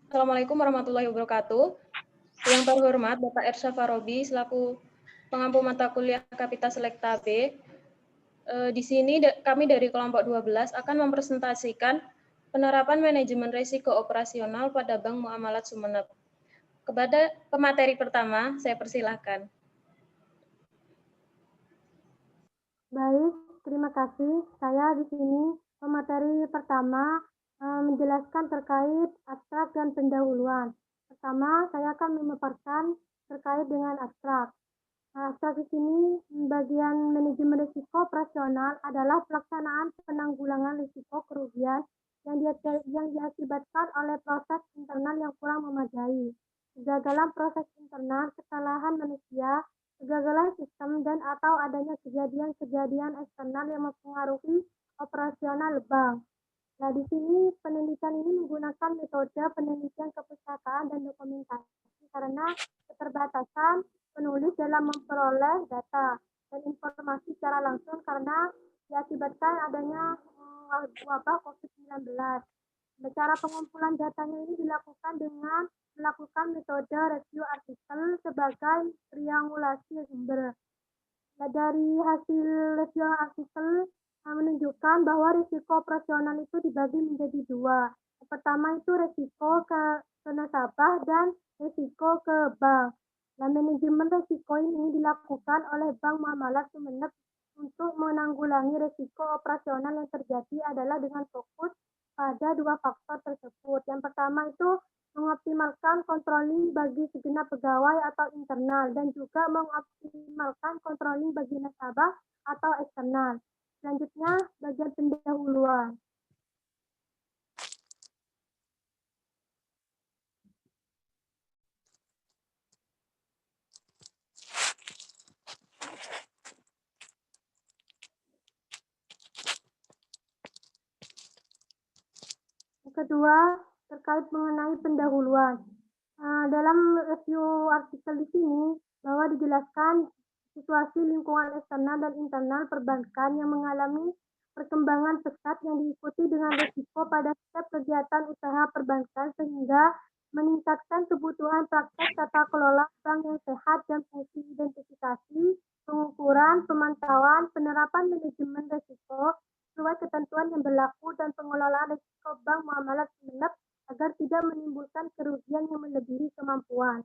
Assalamualaikum warahmatullahi wabarakatuh. Yang terhormat Bapak Ersha Farobi selaku pengampu mata kuliah Kapita Selekta B. Di sini kami dari kelompok 12 akan mempresentasikan penerapan manajemen risiko operasional pada Bank Muamalat Sumeneb. Kepada pemateri pertama, saya persilahkan. Baik, terima kasih. Saya di sini pemateri pertama menjelaskan terkait abstrak dan pendahuluan. Pertama, saya akan memaparkan terkait dengan abstrak. Abstrak di sini bagian manajemen risiko operasional adalah pelaksanaan penanggulangan risiko kerugian yang diakibatkan oleh proses internal yang kurang memadai. Kegagalan proses internal, kesalahan manusia, kegagalan sistem, dan atau adanya kejadian-kejadian eksternal yang mempengaruhi operasional bank. Nah, di sini penelitian ini menggunakan metode penelitian kepustakaan dan dokumentasi karena keterbatasan penulis dalam memperoleh data dan informasi secara langsung karena diakibatkan adanya wabah COVID-19. Cara pengumpulan datanya ini dilakukan dengan melakukan metode review artikel sebagai triangulasi sumber. Nah, dari hasil review artikel menunjukkan bahwa risiko operasional itu dibagi menjadi dua. Yang pertama itu risiko ke nasabah dan risiko ke bank. Nah, manajemen risiko ini dilakukan oleh Bank Muamalat Sumeneb untuk menanggulangi risiko operasional yang terjadi adalah dengan fokus pada dua faktor tersebut. Yang pertama itu mengoptimalkan controlling bagi segenap pegawai atau internal dan juga mengoptimalkan controlling bagi nasabah atau eksternal. Selanjutnya, bagian pendahuluan. Yang kedua, terkait mengenai pendahuluan. Dalam review artikel di sini, bahwa dijelaskan situasi lingkungan eksternal dan internal perbankan yang mengalami perkembangan pesat yang diikuti dengan risiko pada setiap kegiatan usaha perbankan sehingga meningkatkan kebutuhan praktek tata kelola bank yang sehat dan fungsi identifikasi, pengukuran, pemantauan, penerapan manajemen risiko sesuai ketentuan yang berlaku dan pengelolaan risiko bank muamalat Sumeneb agar tidak menimbulkan kerugian yang melebihi kemampuan.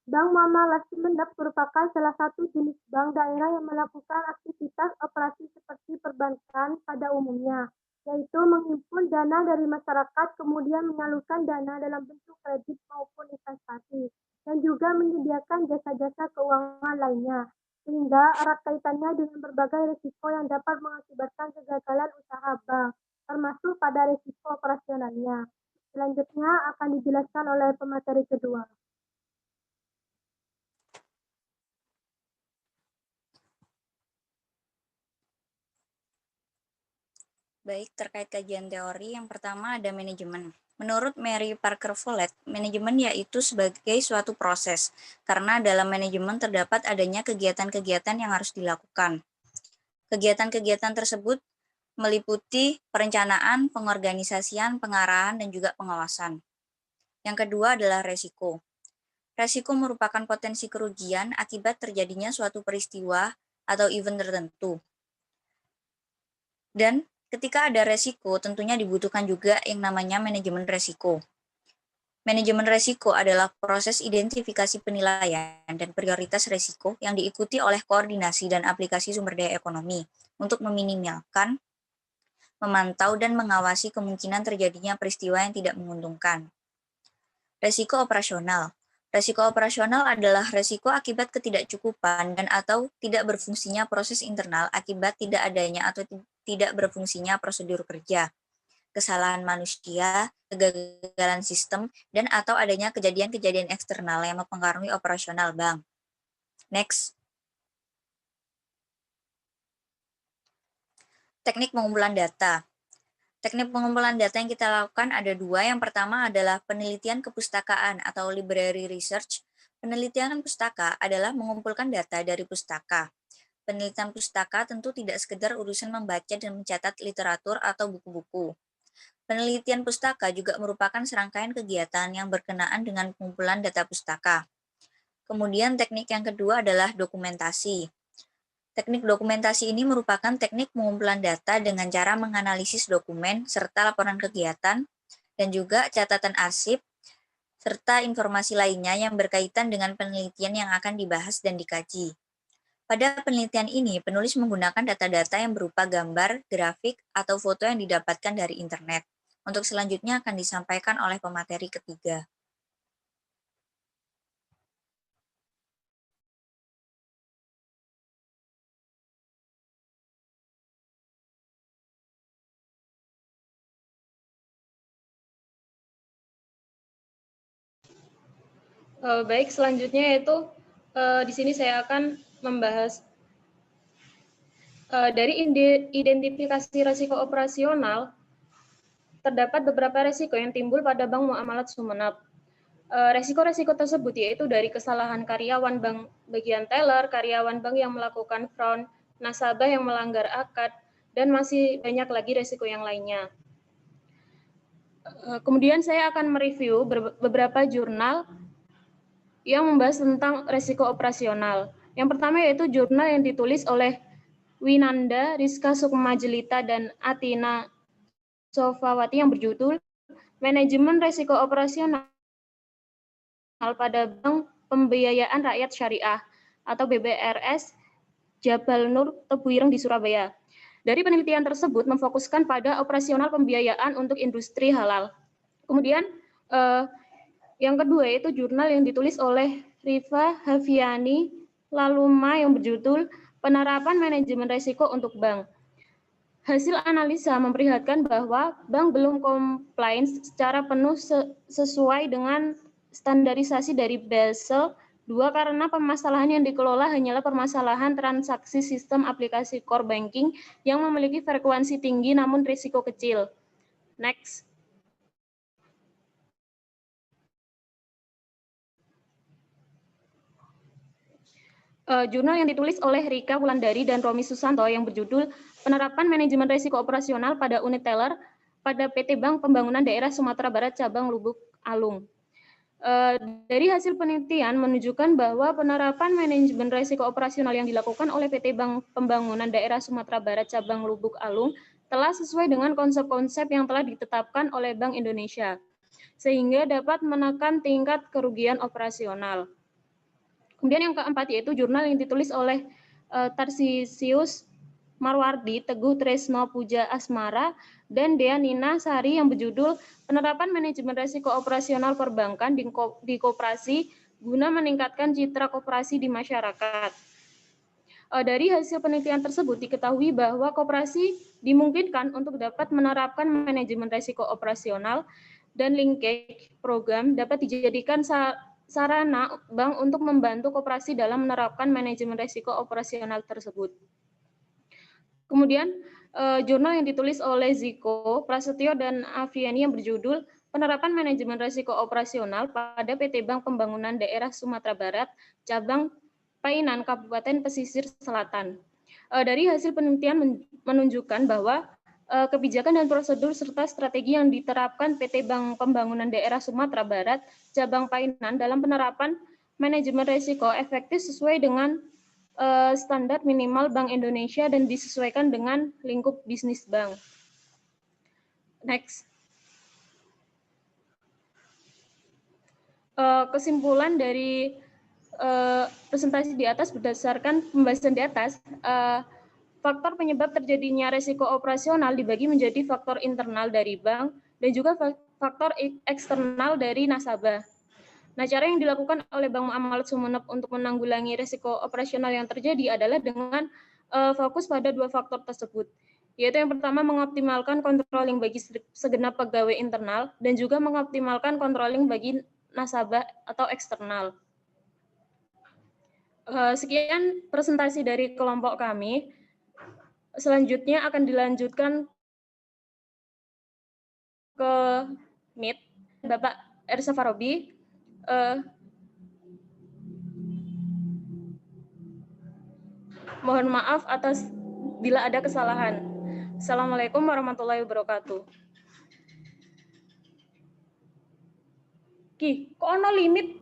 Bank Muamalat Sumeneb merupakan salah satu jenis bank daerah yang melakukan aktivitas operasi seperti perbankan pada umumnya, yaitu menghimpun dana dari masyarakat kemudian menyalurkan dana dalam bentuk kredit maupun investasi, dan juga menyediakan jasa-jasa keuangan lainnya, sehingga erat kaitannya dengan berbagai risiko yang dapat mengakibatkan kegagalan usaha bank, termasuk pada risiko operasionalnya. Selanjutnya akan dijelaskan oleh pemateri kedua. Baik, terkait kajian teori, yang pertama ada manajemen. Menurut Mary Parker Follett, manajemen yaitu sebagai suatu proses, karena dalam manajemen terdapat adanya kegiatan-kegiatan yang harus dilakukan. Kegiatan-kegiatan tersebut meliputi perencanaan, pengorganisasian, pengarahan, dan juga pengawasan. Yang kedua adalah resiko. Resiko merupakan potensi kerugian akibat terjadinya suatu peristiwa atau event tertentu. Dan ketika ada resiko, tentunya dibutuhkan juga yang namanya manajemen resiko. Manajemen resiko adalah proses identifikasi penilaian dan prioritas resiko yang diikuti oleh koordinasi dan aplikasi sumber daya ekonomi untuk meminimalkan, memantau, dan mengawasi kemungkinan terjadinya peristiwa yang tidak menguntungkan. Resiko operasional. Resiko operasional adalah resiko akibat ketidakcukupan dan atau tidak berfungsinya proses internal akibat tidak adanya atau tidak berfungsinya prosedur kerja, kesalahan manusia, kegagalan sistem, dan atau adanya kejadian-kejadian eksternal yang mempengaruhi operasional bank. Next. Teknik pengumpulan data. Teknik pengumpulan data yang kita lakukan ada dua. Yang pertama adalah penelitian kepustakaan atau library research. Penelitian pustaka adalah mengumpulkan data dari pustaka. Penelitian pustaka tentu tidak sekedar urusan membaca dan mencatat literatur atau buku-buku. Penelitian pustaka juga merupakan serangkaian kegiatan yang berkenaan dengan pengumpulan data pustaka. Kemudian teknik yang kedua adalah dokumentasi. Teknik dokumentasi ini merupakan teknik pengumpulan data dengan cara menganalisis dokumen serta laporan kegiatan dan juga catatan arsip serta informasi lainnya yang berkaitan dengan penelitian yang akan dibahas dan dikaji. Pada penelitian ini, penulis menggunakan data-data yang berupa gambar, grafik, atau foto yang didapatkan dari internet. Untuk selanjutnya akan disampaikan oleh pemateri ketiga. Baik, selanjutnya yaitu di sini saya akan membahas dari identifikasi risiko operasional. Terdapat beberapa risiko yang timbul pada Bank Muamalat Sumeneb. Resiko-resiko tersebut yaitu dari kesalahan karyawan bank bagian teller, karyawan bank yang melakukan fraud, nasabah yang melanggar akad, dan masih banyak lagi resiko yang lainnya. Kemudian saya akan mereview beberapa jurnal yang membahas tentang resiko operasional. Yang pertama yaitu jurnal yang ditulis oleh Winanda, Rizka Sukmajelita, dan Atina Sofawati yang berjudul Manajemen Resiko Operasional pada Bank Pembiayaan Rakyat Syariah atau BBRS Jabal Nur Tebuireng di Surabaya. Dari penelitian tersebut memfokuskan pada operasional pembiayaan untuk industri halal. Kemudian yang kedua yaitu jurnal yang ditulis oleh Rifa Hafiani Laluma yang berjudul Penerapan Manajemen Risiko untuk Bank. Hasil analisa memperlihatkan bahwa bank belum komplain secara penuh sesuai dengan standarisasi dari Basel II karena permasalahan yang dikelola hanyalah permasalahan transaksi sistem aplikasi core banking yang memiliki frekuensi tinggi namun risiko kecil. Next. Jurnal yang ditulis oleh Rika Wulandari dan Romi Susanto yang berjudul Penerapan Manajemen Risiko Operasional pada Unit Teller pada PT Bank Pembangunan Daerah Sumatera Barat Cabang Lubuk Alung. Dari hasil penelitian menunjukkan bahwa penerapan manajemen risiko operasional yang dilakukan oleh PT Bank Pembangunan Daerah Sumatera Barat Cabang Lubuk Alung telah sesuai dengan konsep-konsep yang telah ditetapkan oleh Bank Indonesia, sehingga dapat menekan tingkat kerugian operasional. Kemudian yang keempat yaitu jurnal yang ditulis oleh Tarsisius Marwardi, Teguh Tresno Puja Asmara, dan Dea Nina Sari yang berjudul Penerapan Manajemen Risiko Operasional Perbankan di Koperasi guna meningkatkan citra koperasi di masyarakat. Dari hasil penelitian tersebut diketahui bahwa koperasi dimungkinkan untuk dapat menerapkan manajemen risiko operasional dan linkage program dapat dijadikan sarana bank untuk membantu koperasi dalam menerapkan manajemen risiko operasional tersebut. Kemudian jurnal yang ditulis oleh Ziko, Prasetyo, dan Afriani yang berjudul Penerapan Manajemen Risiko Operasional pada PT Bank Pembangunan Daerah Sumatera Barat, Cabang Painan, Kabupaten Pesisir Selatan. Dari hasil penelitian menunjukkan bahwa kebijakan dan prosedur serta strategi yang diterapkan PT Bank Pembangunan Daerah Sumatera Barat, Cabang Painan dalam penerapan manajemen risiko efektif sesuai dengan standar minimal Bank Indonesia dan disesuaikan dengan lingkup bisnis bank. Next. Kesimpulan dari presentasi di atas berdasarkan pembahasan di atas, faktor penyebab terjadinya risiko operasional dibagi menjadi faktor internal dari bank dan juga faktor eksternal dari nasabah. Nah, cara yang dilakukan oleh Bank Muamalat Sumeneb untuk menanggulangi risiko operasional yang terjadi adalah dengan fokus pada dua faktor tersebut, yaitu yang pertama mengoptimalkan controlling bagi segenap pegawai internal dan juga mengoptimalkan controlling bagi nasabah atau eksternal. Sekian presentasi dari kelompok kami. Selanjutnya akan dilanjutkan ke Meet Bapak Ersa Farobi. Mohon maaf atas bila ada kesalahan. Assalamualaikum warahmatullahi wabarakatuh. Ki, kok ono limit